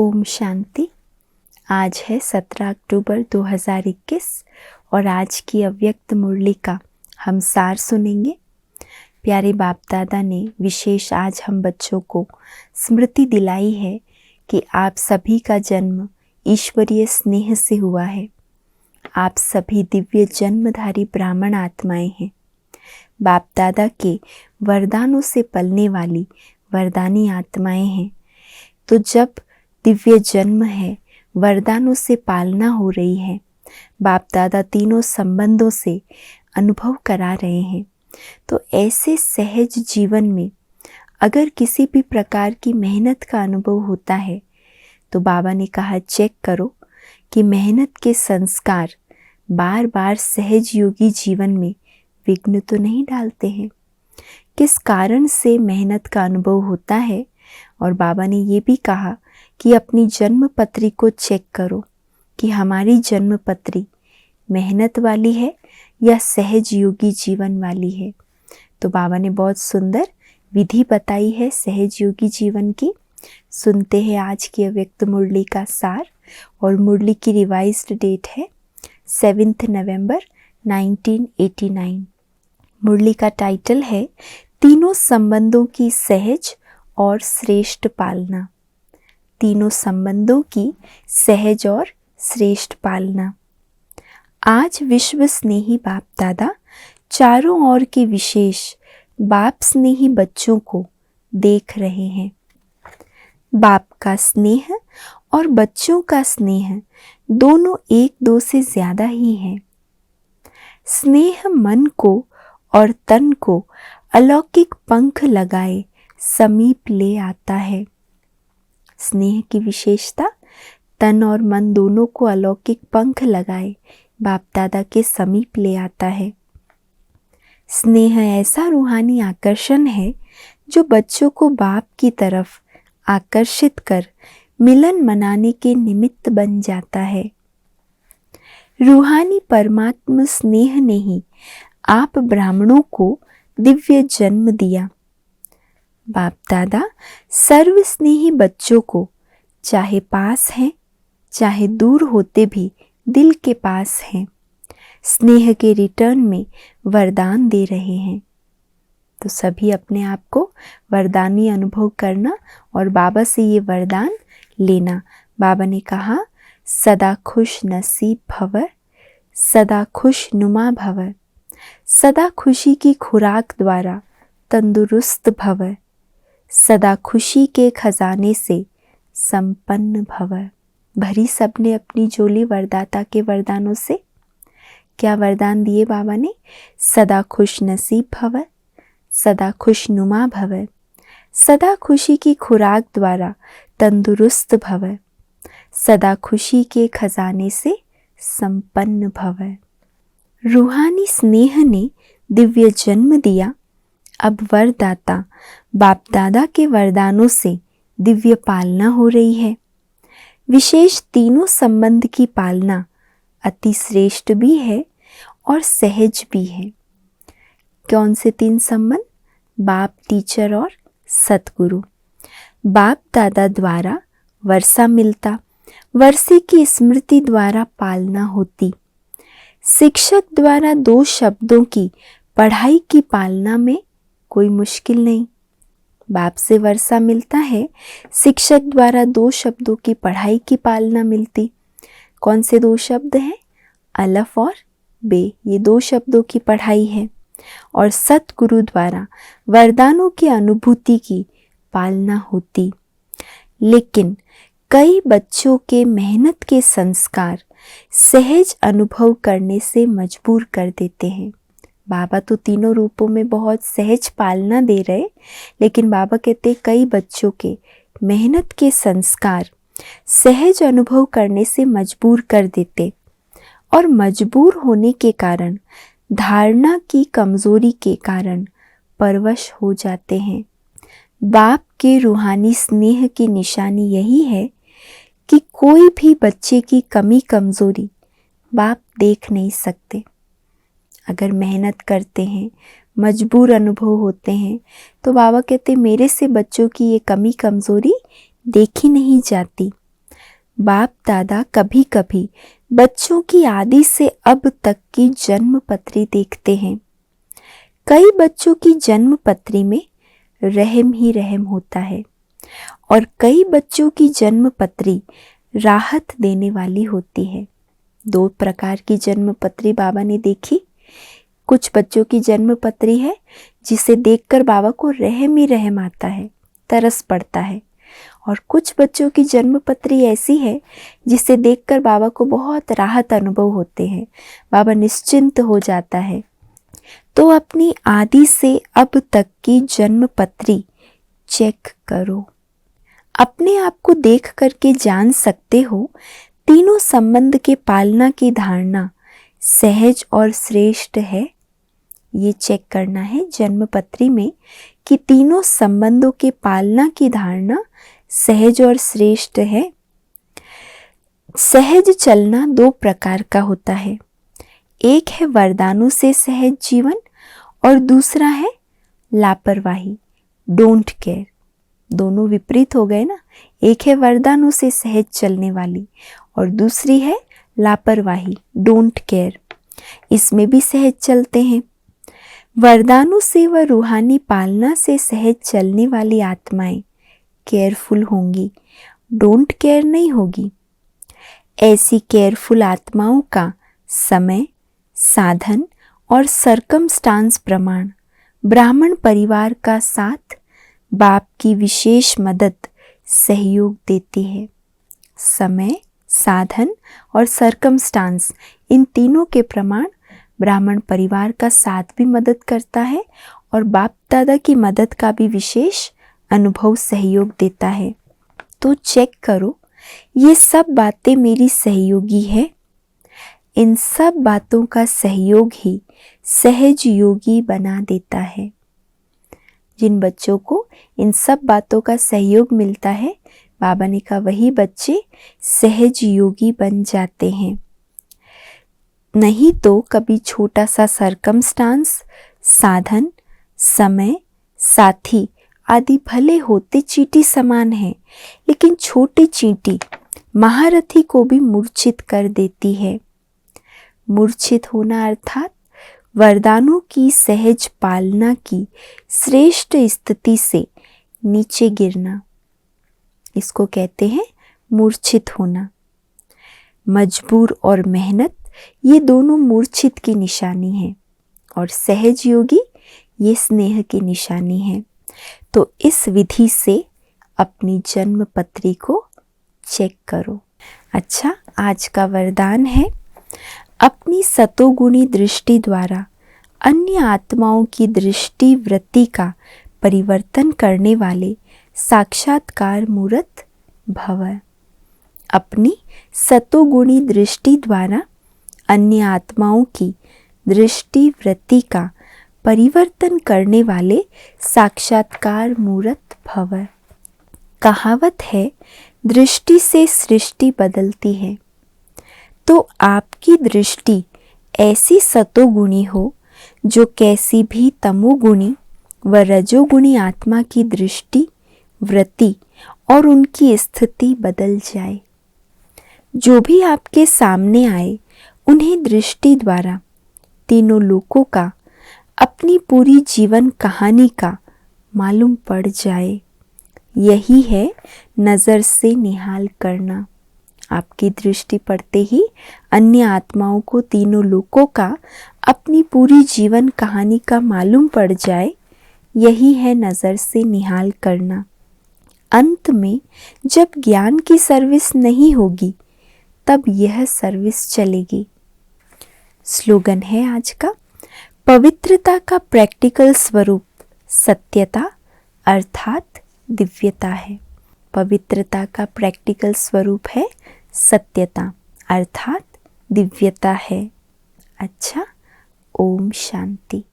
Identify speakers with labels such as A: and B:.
A: ओम शांति। आज है 17 अक्टूबर 2021 और आज की अव्यक्त मुरली का हम सार सुनेंगे। प्यारे बाप दादा ने विशेष आज हम बच्चों को स्मृति दिलाई है कि आप सभी का जन्म ईश्वरीय स्नेह से हुआ है। आप सभी दिव्य जन्मधारी ब्राह्मण आत्माएं हैं। बाप दादा के वरदानों से पलने वाली वरदानी आत्माएं हैं। तो जब दिव्य जन्म है, वरदानों से पालना हो रही है, बाप दादा तीनों संबंधों से अनुभव करा रहे हैं, तो ऐसे सहज जीवन में अगर किसी भी प्रकार की मेहनत का अनुभव होता है तो बाबा ने कहा चेक करो कि मेहनत के संस्कार बार बार सहज योगी जीवन में विघ्न तो नहीं डालते हैं। किस कारण से मेहनत का अनुभव होता है। और बाबा ने ये भी कहा कि अपनी जन्म पत्री को चेक करो कि हमारी जन्म पत्री मेहनत वाली है या सहज योगी जीवन वाली है। तो बाबा ने बहुत सुंदर विधि बताई है सहज योगी जीवन की। सुनते हैं आज की अव्यक्त मुरली का सार। और मुरली की रिवाइज्ड डेट है 7 नवंबर 1989। मुरली का टाइटल है तीनों संबंधों की सहज और श्रेष्ठ पालना। तीनों संबंधों की सहज और श्रेष्ठ पालना। आज विश्व स्नेही बाप दादा चारों ओर के विशेष बाप स्नेही बच्चों को देख रहे हैं। बाप का स्नेह और बच्चों का स्नेह दोनों एक दो से ज्यादा ही है। स्नेह मन को और तन को अलौकिक पंख लगाए समीप ले आता है। स्नेह की विशेषता तन और मन दोनों को अलौकिक पंख लगाए बाप दादा के समीप ले आता है। स्नेह ऐसा रूहानी आकर्षण है जो बच्चों को बाप की तरफ आकर्षित कर मिलन मनाने के निमित्त बन जाता है। रूहानी परमात्मा स्नेह ने ही आप ब्राह्मणों को दिव्य जन्म दिया। बाप दादा सर्व स्नेही बच्चों को चाहे पास हैं चाहे दूर होते भी दिल के पास हैं, स्नेह के रिटर्न में वरदान दे रहे हैं। तो सभी अपने आप को वरदानी अनुभव करना और बाबा से ये वरदान लेना। बाबा ने कहा सदा खुश नसीब भव, सदा खुश नुमा भव, सदा खुशी की खुराक द्वारा तंदुरुस्त भव, सदा खुशी के खजाने से संपन्न भव। भरी सबने अपनी झोली वरदाता के वरदानों से। क्या वरदान दिए बाबा ने? सदा खुश नसीब भव, सदा खुश नुमा भव, सदा खुशी की खुराक द्वारा तंदुरुस्त भव, सदा खुशी के खजाने से संपन्न भव। रूहानी स्नेह ने दिव्य जन्म दिया। अब वरदाता बाप दादा के वरदानों से दिव्य पालना हो रही है। विशेष तीनों संबंध की पालना अति श्रेष्ठ भी है और सहज भी है। कौन से तीन संबंध? बाप, टीचर और सतगुरु। बाप दादा द्वारा वर्षा मिलता, वर्षे की स्मृति द्वारा पालना होती। शिक्षक द्वारा 2 शब्दों की पढ़ाई की पालना में कोई मुश्किल नहीं। बाप से वर्षा मिलता है, शिक्षक द्वारा 2 शब्दों की पढ़ाई की पालना मिलती। कौन से 2 शब्द हैं? अलफ और बे। ये 2 शब्दों की पढ़ाई है। और सतगुरु द्वारा वरदानों की अनुभूति की पालना होती। लेकिन कई बच्चों के मेहनत के संस्कार सहज अनुभव करने से मजबूर कर देते हैं। बाबा तो तीनों रूपों में बहुत सहज पालना दे रहे, लेकिन बाबा कहते कई बच्चों के मेहनत के संस्कार सहज अनुभव करने से मजबूर कर देते और मजबूर होने के कारण धारणा की कमजोरी के कारण परवश हो जाते हैं। बाप के रूहानी स्नेह की निशानी यही है कि कोई भी बच्चे की कमी कमजोरी बाप देख नहीं सकते। अगर मेहनत करते हैं, मजबूर अनुभव होते हैं, तो बाबा कहते मेरे से बच्चों की ये कमी कमजोरी देखी नहीं जाती। बाप दादा कभी कभी बच्चों की आदि से अब तक की जन्म पत्री देखते हैं। कई बच्चों की जन्म पत्री में रहम ही रहम होता है और कई बच्चों की जन्म पत्री राहत देने वाली होती है। 2 प्रकार की जन्म पत्री बाबा ने देखी। कुछ बच्चों की जन्म पत्री है जिसे देखकर बाबा को रहम ही रहम आता है, तरस पड़ता है, और कुछ बच्चों की जन्म पत्री ऐसी है जिसे देखकर बाबा को बहुत राहत अनुभव होते हैं, बाबा निश्चिंत हो जाता है। तो अपनी आदि से अब तक की जन्म पत्री चेक करो। अपने आप को देख करके जान सकते हो तीनों संबंध के पालना की धारणा सहज और श्रेष्ठ है। ये चेक करना है जन्म पत्री में कि तीनों संबंधों के पालना की धारणा सहज और श्रेष्ठ है। सहज चलना 2 प्रकार का होता है। एक है वरदानों से सहज जीवन और दूसरा है लापरवाही, डोंट केयर। दोनों विपरीत हो गए ना। एक है वरदानों से सहज चलने वाली और दूसरी है लापरवाही, डोंट केयर। इसमें भी सहज चलते हैं। वरदानों से व रूहानी पालना से सहज चलने वाली आत्माएं केयरफुल होंगी, डोंट केयर नहीं होगी। ऐसी केयरफुल आत्माओं का समय, साधन और सरकमस्टांस प्रमाण ब्राह्मण परिवार का साथ, बाप की विशेष मदद, सहयोग देती है। समय, साधन और सरकमस्टांस, इन तीनों के प्रमाण ब्राह्मण परिवार का साथ भी मदद करता है और बाप दादा की मदद का भी विशेष अनुभव सहयोग देता है। तो चेक करो, ये सब बातें मेरी सहयोगी है। इन सब बातों का सहयोग ही सहज योगी बना देता है। जिन बच्चों को इन सब बातों का सहयोग मिलता है, बाबा ने कहा वही बच्चे सहज योगी बन जाते हैं। नहीं तो कभी छोटा सा सरकमस्टांस, साधन, समय, साथी आदि भले होते चींटी समान है, लेकिन छोटी चींटी महारथी को भी मूर्छित कर देती है। मूर्छित होना अर्थात वरदानों की सहज पालना की श्रेष्ठ स्थिति से नीचे गिरना, इसको कहते हैं मूर्छित होना। मजबूर और मेहनत, ये दोनों मूर्छित की निशानी है और सहज योगी ये स्नेह की निशानी है। तो इस विधि से अपनी जन्म पत्री को चेक करो। अच्छा, आज का वरदान है, अपनी सतोगुणी दृष्टि द्वारा अन्य आत्माओं की दृष्टि वृत्ति का परिवर्तन करने वाले साक्षात्कार मूर्त भव। अपनी सतोगुणी दृष्टि द्वारा अन्य आत्माओं की दृष्टि वृत्ति का परिवर्तन करने वाले साक्षात्कार मूर्त भव। कहावत है, दृष्टि से सृष्टि बदलती है। तो आपकी दृष्टि ऐसी सतोगुणी हो जो कैसी भी तमोगुणी व रजोगुणी आत्मा की दृष्टि, वृत्ति और उनकी स्थिति बदल जाए। जो भी आपके सामने आए, उन्हें दृष्टि द्वारा तीनों लोकों का, अपनी पूरी जीवन कहानी का मालूम पड़ जाए। यही है नज़र से निहाल करना। आपकी दृष्टि पड़ते ही अन्य आत्माओं को तीनों लोकों का, अपनी पूरी जीवन कहानी का मालूम पड़ जाए। यही है नज़र से निहाल करना। अंत में जब ज्ञान की सर्विस नहीं होगी, तब यह सर्विस चलेगी। स्लोगन है आज का, पवित्रता का प्रैक्टिकल स्वरूप सत्यता अर्थात दिव्यता है। पवित्रता का प्रैक्टिकल स्वरूप है सत्यता अर्थात दिव्यता है। अच्छा, ओम शांति।